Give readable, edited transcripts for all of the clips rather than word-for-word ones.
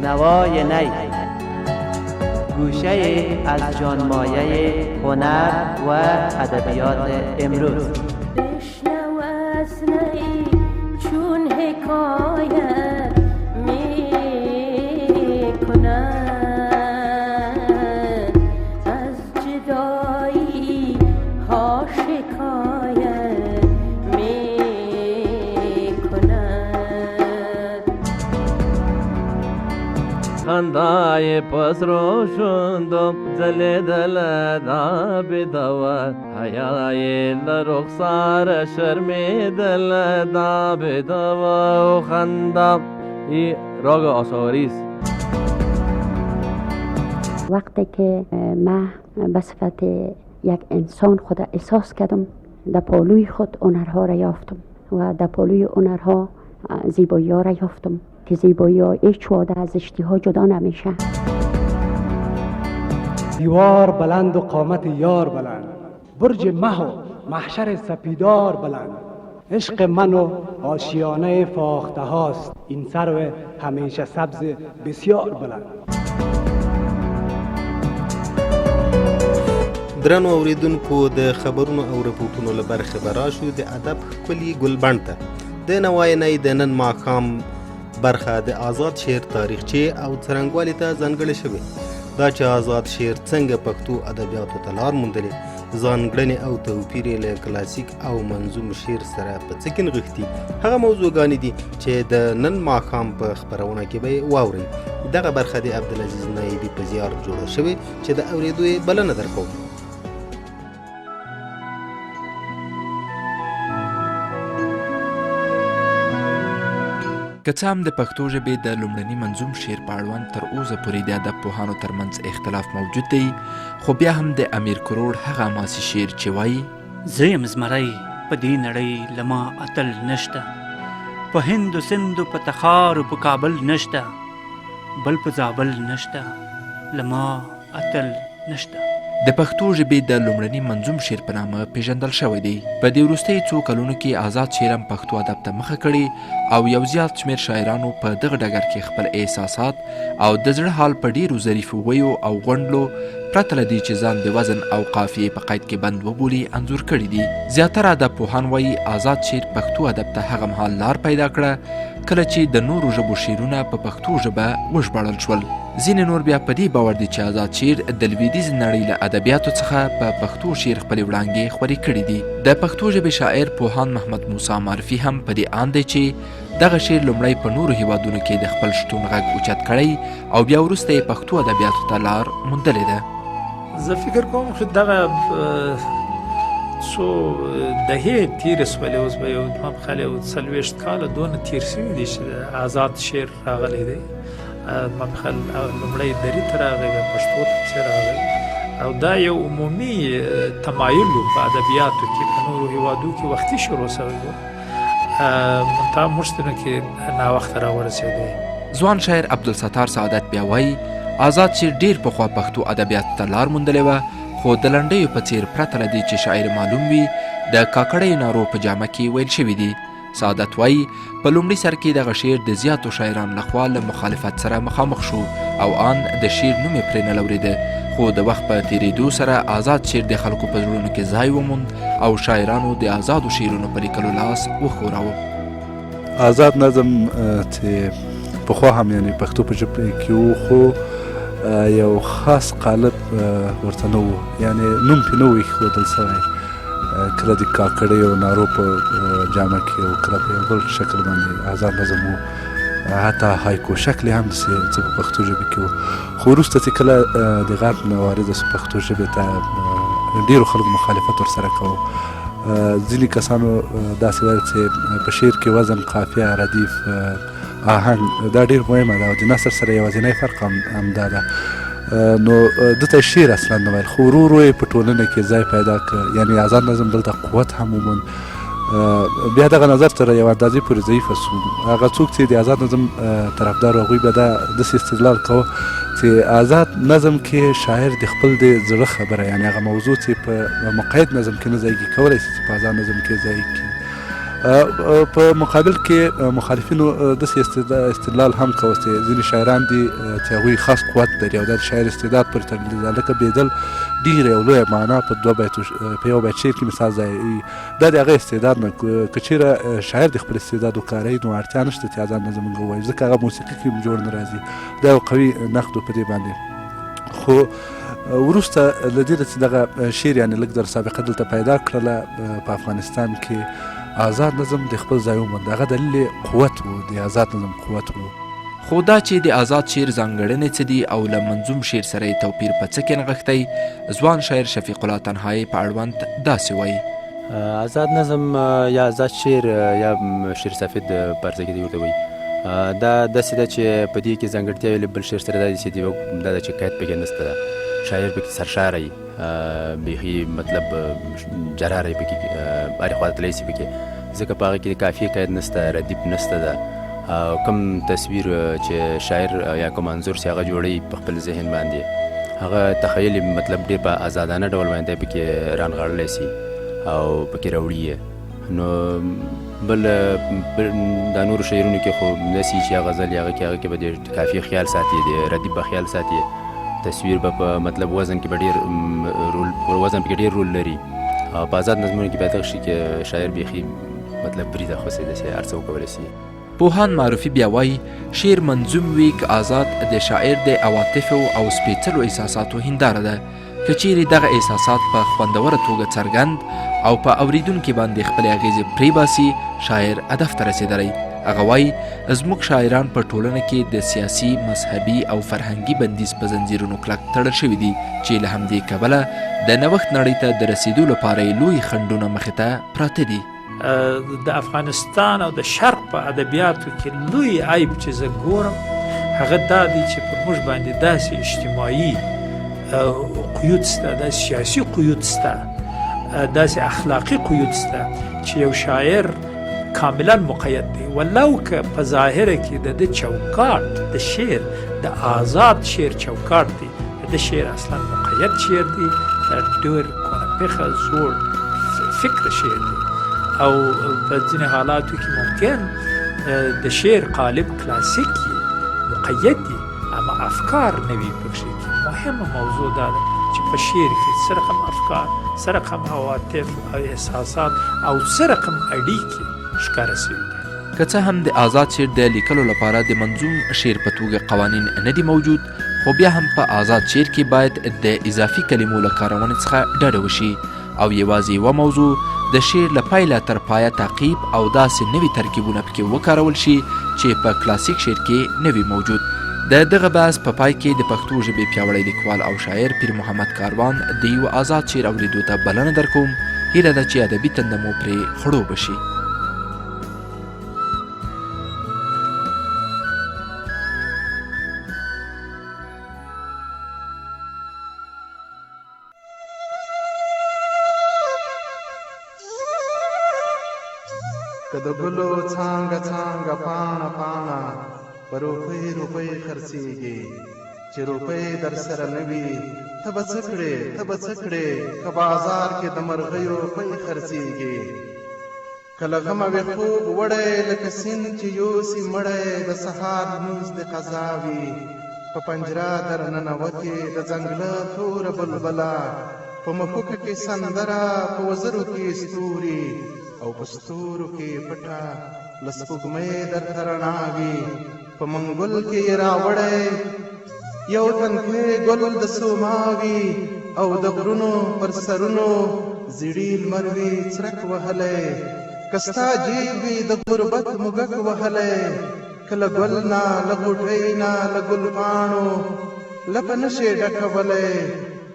نوای نی، گوشه از جانمایه هنر و ادبیات امروز. بشنو از نی چون حکایت می کند، از جدایی ها شکایت می کند. خندای پس رو شندم زل دل دا بدوا، حیای لرخسار شرمی دل دا بدوا و خندم. این راگ آشاوری است. وقتی که من به صفت یک انسان خود احساس کردم، در پالوی خود هنرها را یافتم و در پالوی هنرها زیبایی ها را یافتم که زیبایی ها هیچ وعده از اشتها جدا نمیشه. دیوار بلند و قامت یار بلند، برج مه و محشر سپیدار بلند، عشق من و آشیانه فاخته هاست، این سرو همیشه سبز بسیار بلند. درنو اوریدونکو د خبرونو او رپورټونو له برخې به راشو د ادب ښکلي ګلبڼ ته. د نوای نی د نن ماښام برخه د آزاد شعر تاریخچې او څرنګوالي ته ځانګړې شوې. دا چې آزاد شعر څنګه پښتو ادبیاتو ته لار موندلې، ځانګړنې او توپیر یې له کلاسیک او منظوم شعر سره په څه کې نغښتي، هغه موضوعګانې دي چې د نن ماښام په خپرونه کې به یې واورئ. دغه برخه د عبدالعزیز نایبي په زیار جوړه شوې چې د اورېدو یې بلنه درکوم. که څه هم د پښتو ژبې د لومړني منظوم شعر په اړوند تر اوسه پورې د ادب پوهانو ترمنځ اختلاف موجود دی، خو بیا هم د امیر کروړ هغه حماسي شعر چې وایي: زه یم زمری په دې نړۍ له ما اتل نشته، په هند و سند و په تخار و په کابل نشته، بل په زابل نشته، له ما اتل نشته. د پښتو ژبې د لومړني منظوم شعر په نامه پیژندل شوی دی. په دې وروستیو څو کلونو کې آزاد شعر هم پښتو ادب ته مخه کړې او یو زیات شمېر شاعرانو په دغه ډګر کې خپل احساسات او د زړه حال په ډېرو ظریفو ویو او غونډلو پرته له دې چې ځان د وزن او قافیې په قید کې بند وبولي انځور کړي دي. زیاتره ادب پوهان وایي آزاد شعر پښتو ادب ته هغه مهال لار پیدا کړه کله چې د نورو ژبو شعرونه په پښتو ژبه وژباړل شول. ځینې نور بیا په دې باور دي چې آزاد شعر د لویدیځ نړۍ له ادبیاتو څخه په پښتو شعر خپلې وړانګې خورې کړي دي. د پښتو ژبې شاعر پوهان محمد موسی معرفي هم په دې آند دی چې دغه شعر لومړی په نورو هیوادونو کې د خپل شتون غږ اوچت کړی او بیا وروسته یې پښتو ادبیاتو ته لار موندلې ده. زه فکر کوم چې دغه څو دهې تېرې شولې، اوس به یو مبخلې 40 کاله دونه تېر شوي دي چې آزاد شعر راغلی دی. مبخل لومړی دري ته راغی، بیا پښتو ته راغی او دا یو عمومي تمایل و په ادبیاتو کې په نورو هیوادو کې وختي شروع شوی و، منتها موږ ته کې ناوخته راورسېدی. ځوان شاعر عبدالستار سعادت بیا وایي آزاد شعر ډېر پخوا پښتو ادبیاتو ته لار موندلې وه، خو د لنډیو په څېر پرته له دې چې شاعر معلوم وي د کاکړیو نارو په جامه کې ویل شوي دي. سعادت وایي په لومړي سر کې دغه شعر د زیاتو شاعرانو لخوا له مخالفت سره مخامخ شو او آن د شعر نوم یې پرې نه لورېده، خو د وخت په تېرېدو سره آزاد شعر د خلکو په زړونو کې ځای وموند او شاعرانو د آزادو شعرونو په لیکلو لاس وښوراوه. آزاد نظم چې پخوا هم یعنې پښتو په ژبه کې و، خو یو خاص قالب ورته نه و، یعنې نوم پرې نه و ایښودل سوی، کله د کاکړیو نارو په جامه کې او کله په یو بل شکل باندې آزاد نظم و، حتی هایکو شکل هم داسې څه په پښتو ژبې کې و. خو وروسته چې کله د غرب نه وارده سو پښتو ژبې ته ډېرو خلکو مخالفت ورسره کوو. ځینې کسانو داسې ویل چې په شعر کې وزن، قافیه، ردیف، آهنګ دا ډېر مهمه ده او د نثر سره یوازینی فرق همدا ده. نو دته شعر اصلا نه ویل، خو ورو ورو یې په ټولنه کې ځای پیدا کړ، یعنې آزاد نظم دلته قوت هم وموند. بیا دغه نظر تر یو اندازې پورې ضعیفه سو. هغه څوک چې د آزاد نظم طرفدار هغوی به دا داسې استدلال کوه چې آزاد نظم کې شاعر د خپل د زړه خبره، یعنې هغه موضوع چې په مقید نظم کې نه ځایګي کولی شي چې په آزاد نظم کې ځای کړي. په مقابل کې مخالفینو داسې استدلال هم کوه چې ځینې شاعران دي چې هغوی خاص قوت لري او دا د شاعر استعداد پورې تړلي ده، لکه بیدل ډېره یو لویه معنا په یو بیت شعر کې مثال ځایوي. دا د هغه استعداد نه، که چېرې شاعر د خپل استعداد وکاروي نو اړتیا نشته چې آزاد نظم موږ ووایو، ځکه هغه موسیقي کې هم جوړ نه راځي. دا یو قوي نقد په دې باندې. خو وروسته له دې چې دغه شعر یعنې لږ در سابقه دلته پیدا کړله په افغانستان کې آزاد نظم د خپل ځای وموند. هغه دلیل قوت و، د آزاد نظم قوت و. خو دا چې د آزاد شعر ځانګړنې څه دي او له منظوم شعر سره یې توپیر په څه کې نغښتی، ځوان شاعر شفیق الله تنهایی په اړوند داسې وایي: آزاد نظم یا آزاد شعر یا شعر سفید پارسه کې ورته وایي، دا داسې ده چې په دې کې ځانګړتیا له بل شعر سره دا چې دا ده چې قید پکې نشته ده، شاعر پکې سرشاره وي، بیخي مطلب جراره یې پکې هرې خوا ته تللی شي پکې، ځکه په هغه کې د قافیې قید نشته، ردیف نشته ده، او کوم تصویر چې شاعر یا کوم انځور چې هغه جوړوي په خپل ذهن باندې، هغه تخیل مطلب ډېر په ازادانه ډول باندې پکې رانغاړلی شي او پکې راوړي یې. نو بل دا نورو شعرونو کې خو داسې چې غزل هغه کې به د قافیې خیال ساتي، د ردیف به خیال ساتي، تصویر به په مطلب وزن کې به ډېر رول لري، او په آزاد نظمونو کې باید دغه شي کې شاعر بیخي مطلب بریده خو داسې هر څه وکولی شي. پوهان معروفي بیا وایي شعر منظوم وي که آزاد د شاعر د عواطفو او سپېڅلو احساساتو هنداره ده. که چیرې دغه احساسات په خوندوره توګه څرګند او په اوریدونکي باندې خپلې اغیزې پرېباسي، شاعر هدف ته رسېدلی. هغه وایي زموږ شاعران په ټولنه کې د سیاسي، مذهبي او فرهنګي بندیز په زنځیرونو کلک تړل شوي دي چې له همدې کبله د نوښت نړۍ ته د رسېدو لپاره یې لوی خنډونه مخې ته پراته دي. د افغانستان او د شرق په ادبیاتو کې لوی عیب چې زه ګورم هغه دا دی چې پر موږ باندې داسې اجتماعي قیود شته، داسې سیاسي قیود شته، داسې اخلاقي قیود شته چې یو شاعر کاملا مقید دی، ولو که په ظاهره کې د ده چوکاټ د شعر د آزاد شعر چوکاټ دی، د شعر اصلا مقید شعر دی، ډېر کونه‌پیخه زوړ فکر شعر دی، او په ځینې حالاتو کې ممکن د شعر قالب کلاسیک مقید دی، اما افکار نوي پکښې کې. مهمه موضوع دا ده چې په شعر کې څه رقم افکار، څه رقم عواطف او احساسات او څه رقم اړیکې ښکاره شوي دي. که څه هم د آزاد شعر د لیکلو لپاره د منظوم شعر په توګه قوانین نه دي موجود، خو بیا هم په آزاد شعر کې باید د اضافي کلمو له کارونې څخه ډډه وشي او یوازې یوه موضوع د شعر له پیله تر پایه تعقیب او داسې نوي ترکیبونه پکې وکارول شي چې په کلاسیک شعر کې نه وي موجود. د دغه بحث په پای کې د پښتو ژبې پیاوړی لیکوال او شاعر پیر محمد کاروان د یو آزاد شعر اورېدو ته بلنه درکوم. هیله ده چې ادبي تنده مو پرې خړوبه شي. که د ګلو څانګه څانګه پاڼه پاڼه په روپۍ روپۍ خرڅېږي، چې روپۍ در سره نه وي ته به څه کړې ته به څه کړې، که بازار کې د مرغیو پۍ خرڅېږي. که له غمه وي خوب وړی لکه سیند چې یوسي مړی، د سهار لمونځ د قضا وي په پنجره در ننوتې د ځنګله توره بلبله، په مښوکه کې سندره په وزرو کې ستوري، او په ستورو کې پټه له سپوږمۍ درته رڼا وي. په منګل کې یې راوړی یو تنکی ګل د سوما وي، او د غرونو پر سرونو زیړي لمر وي څرک وهلی. که ستا جیب وي د غربت موږک وهلی، که له ګل نه له غوټۍ نه له ګل پاڼو لپه نشې ډکولی،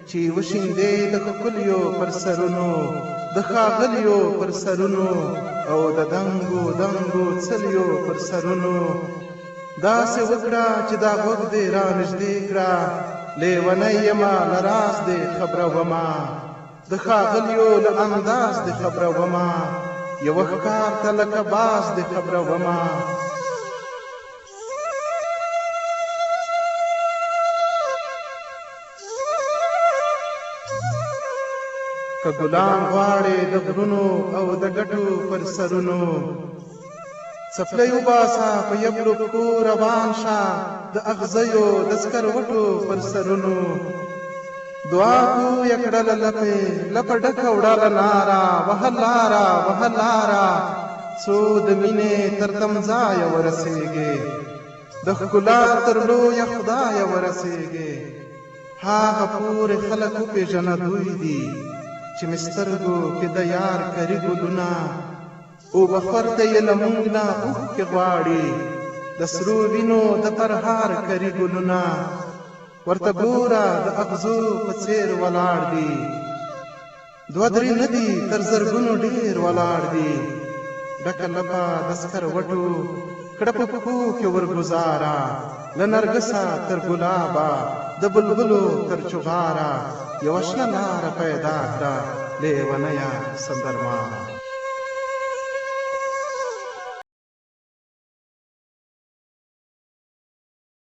چې وشیندې د ښکلیو پر سرونو د ښاغلیو پر سرونو، او د دنګو دنګو څلیو پر سرونو. داسې وکړه چې دا غوږ دې را نږدې کړه، لیونی یمه له راز دې خبرومه، د ښاغلیو له انداز دې خبرومه، یوه ښکار ته لکه باز دې خبرومه. که ګلان غواړې د غرونو او د ګټو پر سرونو څپلۍ وباسه په یبلو پښو روان شه د اغزیو د سکروټو پر سرونو دعا کو یکړه لپې لپه ډکه وړاله ناره وهلاره وهلاره څو د مینې تر تمځایه ورسېږې د ښکلا تر لویه خدایه ورسېږې هغه پورې خلک وپېژنه دوی دي چې مې سترګو کې د یار کري ګلونه اوبخور ته یې له موږ نه اوښکې غواړي د سرو وینو د پرهار کري ګلونه ورته ګوره د اغزو په څېر ولاړ دي دوه درې نه دي تر زرګونو ډېر ولاړ دي ډکه لپه د سکروټو کړه په پښو کې ورګزاره له نرګسه تر ګلابه د بلبلو تر چغاره یوه شنه لاره پیدا کړه لیونیه سندرماره